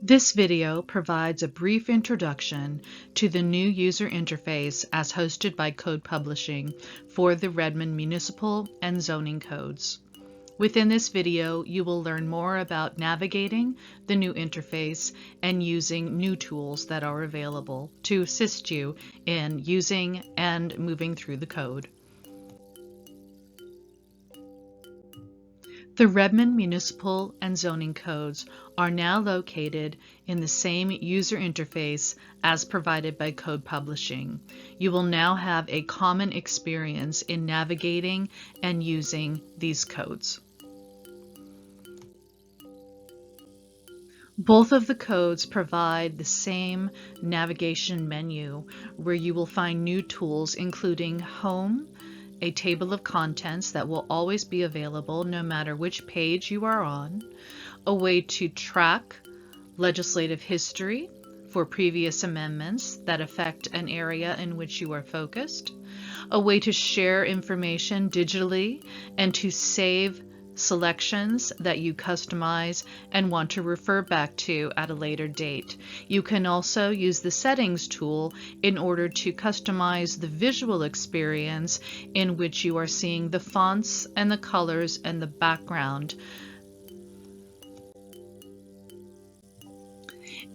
This video provides a brief introduction to the new user interface as hosted by Code Publishing for the Redmond Municipal and Zoning Codes. Within this video, you will learn more about navigating the new interface and using new tools that are available to assist you in using and moving through the code. The Redmond Municipal and Zoning Codes are now located in the same user interface as provided by Code Publishing. You will now have a common experience in navigating and using these codes. Both of the codes provide the same navigation menu where you will find new tools including Home, a table of contents that will always be available no matter which page you are on, a way to track legislative history for previous amendments that affect an area in which you are focused, a way to share information digitally and to save selections that you customize and want to refer back to at a later date. You can also use the settings tool in order to customize the visual experience in which you are seeing the fonts and the colors and the background.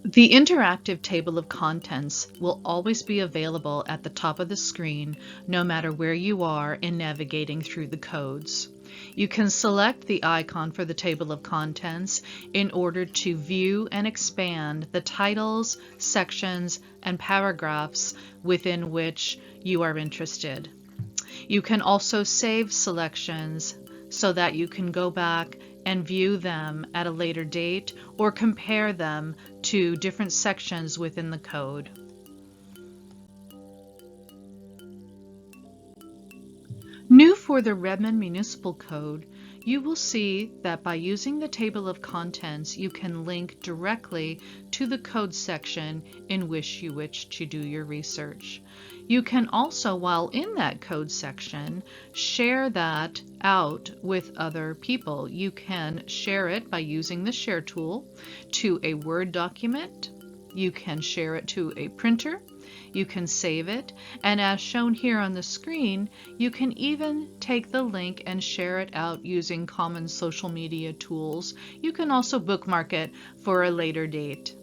The interactive table of contents will always be available at the top of the screen no matter where you are in navigating through the codes. You can select the icon for the table of contents in order to view and expand the titles, sections, and paragraphs within which you are interested. You can also save selections so that you can go back and view them at a later date or compare them to different sections within the code. New for the Redmond Municipal Code, you will see that by using the table of contents, you can link directly to the code section in which you wish to do your research. You can also, while in that code section, share that out with other people. You can share it by using the share tool to a Word document. You can share it to a printer. You can save it, and as shown here on the screen, you can even take the link and share it out using common social media tools. You can also bookmark it for a later date.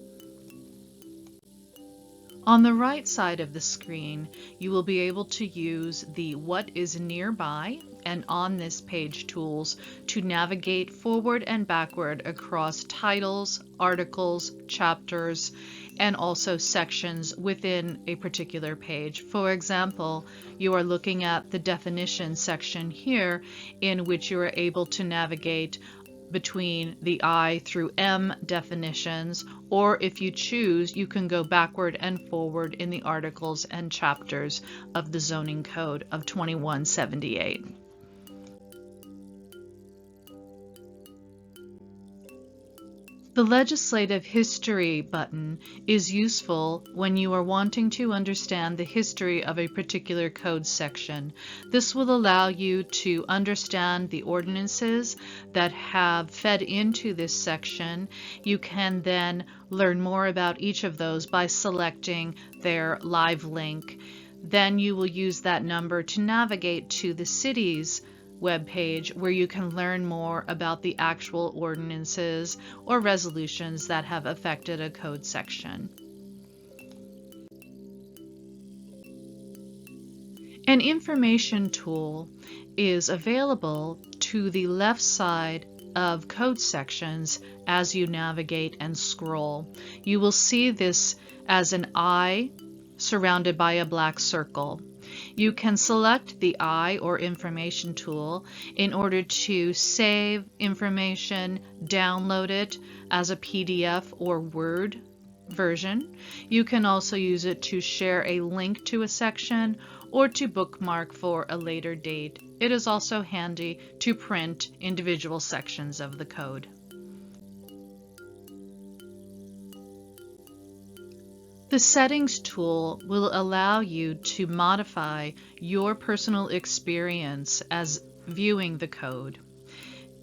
On the right side of the screen, you will be able to use the What is Nearby and On This Page tools to navigate forward and backward across titles, articles, chapters, and also sections within a particular page. For example, you are looking at the definition section here in which you are able to navigate between the I through M definitions, or if you choose, you can go backward and forward in the articles and chapters of the Zoning Code of 2178. The Legislative History button is useful when you are wanting to understand the history of a particular code section. This will allow you to understand the ordinances that have fed into this section. You can then learn more about each of those by selecting their live link. Then you will use that number to navigate to the city's webpage where you can learn more about the actual ordinances or resolutions that have affected a code section. An information tool is available to the left side of code sections as you navigate and scroll. You will see this as an eye surrounded by a black circle. You can select the I or information tool in order to save information, download it as a PDF or Word version. You can also use it to share a link to a section or to bookmark for a later date. It is also handy to print individual sections of the code. The Settings tool will allow you to modify your personal experience as viewing the code.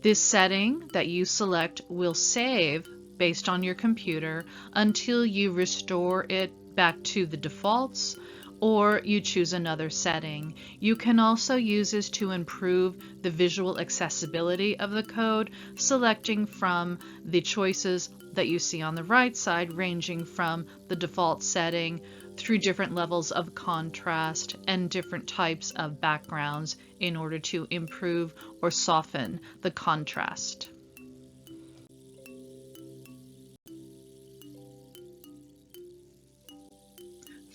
This setting that you select will save based on your computer until you restore it back to the defaults or you choose another setting. You can also use this to improve the visual accessibility of the code, selecting from the choices that you see on the right side, ranging from the default setting through different levels of contrast and different types of backgrounds in order to improve or soften the contrast.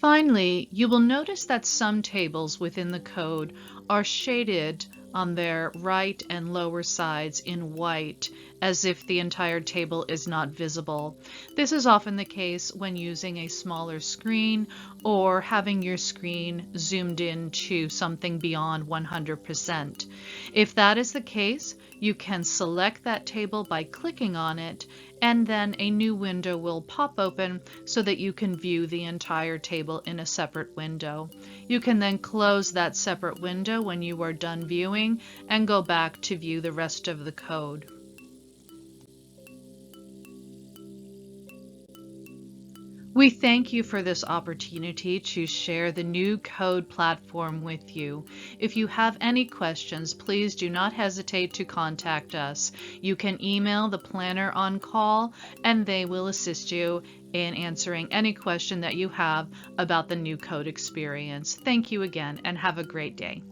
Finally, you will notice that some tables within the code are shaded on their right and lower sides in white, as if the entire table is not visible. This is often the case when using a smaller screen or having your screen zoomed in to something beyond 100%. If that is the case, you can select that table by clicking on it, and then a new window will pop open so that you can view the entire table in a separate window. You can then close that separate window when you are done viewing and go back to view the rest of the code. We thank you for this opportunity to share the new code platform with you. If you have any questions, please do not hesitate to contact us. You can email the planner on call and they will assist you in answering any question that you have about the new code experience. Thank you again and have a great day.